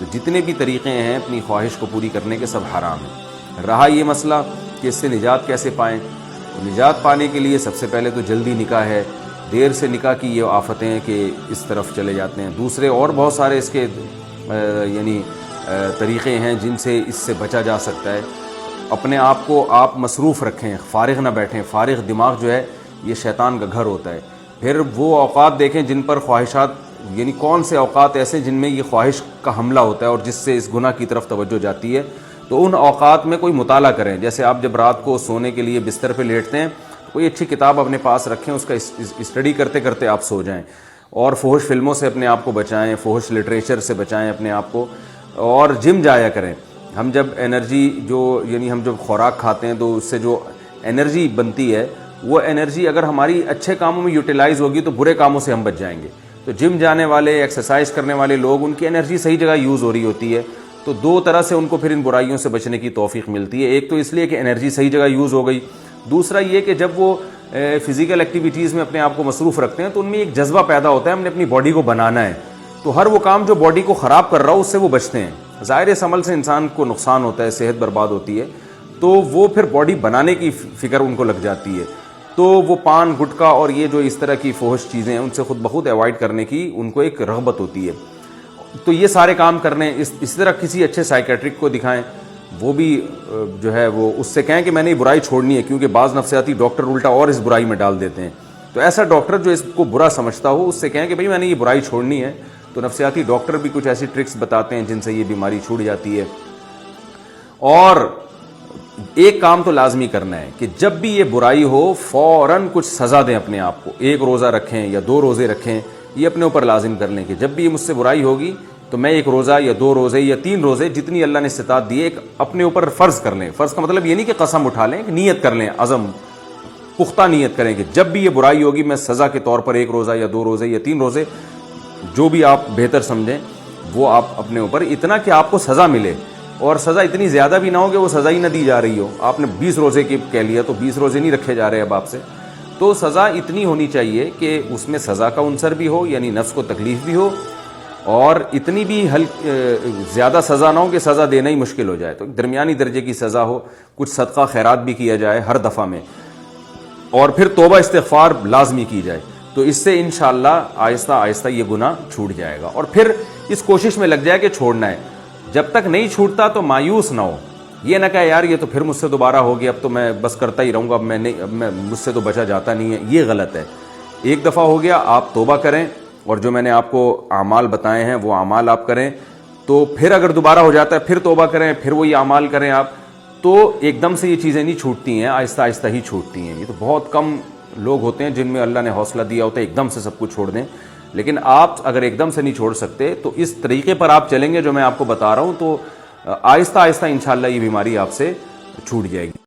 تو جتنے بھی طریقے ہیں اپنی خواہش کو پوری کرنے کے سب حرام ہیں۔ رہا یہ مسئلہ کہ اس سے نجات کیسے پائیں، تو نجات پانے کے لیے سب سے پہلے تو جلدی نکاح ہے، دیر سے نکاح کی یہ آفتیں ہیں کہ اس طرف چلے جاتے ہیں۔ دوسرے اور بہت سارے اس کے طریقے ہیں جن سے اس سے بچا جا سکتا ہے۔ اپنے آپ کو آپ مصروف رکھیں، فارغ نہ بیٹھیں۔ فارغ دماغ جو ہے یہ شیطان کا گھر ہوتا ہے۔ پھر وہ اوقات دیکھیں جن پر خواہشات، یعنی کون سے اوقات ایسے جن میں یہ خواہش کا حملہ ہوتا ہے اور جس سے اس گناہ کی طرف توجہ جاتی ہے، تو ان اوقات میں کوئی مطالعہ کریں۔ جیسے آپ جب رات کو سونے کے لیے بستر پہ لیٹتے ہیں، کوئی اچھی کتاب اپنے پاس رکھیں، اس کا اسٹڈی کرتے کرتے آپ سو جائیں، اور فحش فلموں سے اپنے آپ کو بچائیں، فحش لٹریچر سے بچائیں اپنے آپ کو، اور جم جایا کریں۔ ہم جب انرجی ہم جب خوراک کھاتے ہیں تو اس سے جو انرجی بنتی ہے، وہ انرجی اگر ہماری اچھے کاموں میں یوٹیلائز ہوگی تو برے کاموں سے ہم بچ جائیں گے۔ تو جم جانے والے، ایکسرسائز کرنے والے لوگ، ان کی انرجی صحیح جگہ یوز ہو رہی ہوتی ہے، تو دو طرح سے ان کو پھر ان برائیوں سے بچنے کی توفیق ملتی ہے۔ ایک تو اس لیے کہ انرجی صحیح جگہ یوز ہو گئی، دوسرا یہ کہ جب وہ فزیکل ایکٹیویٹیز میں اپنے آپ کو مصروف رکھتے ہیں تو ان میں ایک جذبہ پیدا ہوتا ہے، ہم نے اپنی باڈی کو بنانا ہے، تو ہر وہ کام جو باڈی کو خراب کر رہا ہو اس سے وہ بچتے ہیں۔ ظاہر اس عمل سے انسان کو نقصان ہوتا ہے، صحت برباد ہوتی ہے، تو وہ پھر باڈی بنانے کی فکر ان کو لگ جاتی ہے، تو وہ پان گٹکا اور یہ جو اس طرح کی فحش چیزیں ہیں ان سے خود بخود ایوائڈ کرنے کی ان کو ایک رغبت ہوتی ہے۔ تو یہ سارے کام کرنے، اس طرح کسی اچھے سائیکیٹرک کو دکھائیں، وہ بھی جو ہے وہ اس سے کہیں کہ میں نے یہ برائی چھوڑنی ہے، کیونکہ بعض نفسیاتی ڈاکٹر الٹا اور اس برائی میں ڈال دیتے ہیں۔ تو ایسا ڈاکٹر جو اس کو برا سمجھتا ہو، اس سے کہیں کہ بھئی میں نے یہ برائی چھوڑنی ہے، تو نفسیاتی ڈاکٹر بھی کچھ ایسی ٹرکس بتاتے ہیں جن سے یہ بیماری چھوٹ جاتی ہے۔ اور ایک کام تو لازمی کرنا ہے کہ جب بھی یہ برائی ہو فوراً کچھ سزا دیں اپنے آپ کو، ایک روزہ رکھیں یا 2 روزے رکھیں، یہ اپنے اوپر لازم کر لیں کہ جب بھی یہ مجھ سے برائی ہوگی تو میں 1 روزہ یا 2 روزے یا 3 روزے، جتنی اللہ نے استطاعت دی ہے، ایک اپنے اوپر فرض کر لیں۔ فرض کا مطلب یہ نہیں کہ قسم اٹھا لیں، کہ نیت کر لیں، عزم، پختہ نیت کریں کہ جب بھی یہ برائی ہوگی میں سزا کے طور پر 1 روزہ یا 2 روزے یا 3 روزے، جو بھی آپ بہتر سمجھیں وہ آپ اپنے اوپر، اتنا کہ آپ کو سزا ملے، اور سزا اتنی زیادہ بھی نہ ہو کہ وہ سزا ہی نہ دی جا رہی ہو۔ آپ نے 20 روزے کی کہہ لیا تو 20 روزے نہیں رکھے جا رہے اب آپ سے، تو سزا اتنی ہونی چاہیے کہ اس میں سزا کا عنصر بھی ہو، یعنی نفس کو تکلیف بھی ہو، اور اتنی بھی زیادہ سزا نہ ہو کہ سزا دینا ہی مشکل ہو جائے، تو درمیانی درجے کی سزا ہو، کچھ صدقہ خیرات بھی کیا جائے ہر دفعہ میں، اور پھر توبہ استغفار لازمی کی جائے، تو اس سے انشاءاللہ آہستہ آہستہ یہ گناہ چھوٹ جائے گا۔ اور پھر اس کوشش میں لگ جائے کہ چھوڑنا ہے، جب تک نہیں چھوٹتا تو مایوس نہ ہو، یہ نہ کہے یار یہ تو پھر مجھ سے دوبارہ ہو گیا، اب تو میں بس کرتا ہی رہوں گا، اب میں مجھ سے تو بچا جاتا نہیں ہے، یہ غلط ہے۔ ایک دفعہ ہو گیا، آپ توبہ کریں، اور جو میں نے آپ کو اعمال بتائے ہیں وہ اعمال آپ کریں، تو پھر اگر دوبارہ ہو جاتا ہے پھر توبہ کریں، پھر وہی اعمال کریں آپ، تو ایک دم سے یہ چیزیں نہیں چھوٹتی ہیں، آہستہ آہستہ ہی چھوٹتی ہیں۔ یہ تو بہت کم لوگ ہوتے ہیں جن میں اللہ نے حوصلہ دیا ہوتا ہے ایک دم سے سب کچھ چھوڑ دیں، لیکن آپ اگر ایک دم سے نہیں چھوڑ سکتے تو اس طریقے پر آپ چلیں گے جو میں آپ کو بتا رہا ہوں، تو آہستہ آہستہ انشاءاللہ یہ بیماری آپ سے چھوٹ جائے گی۔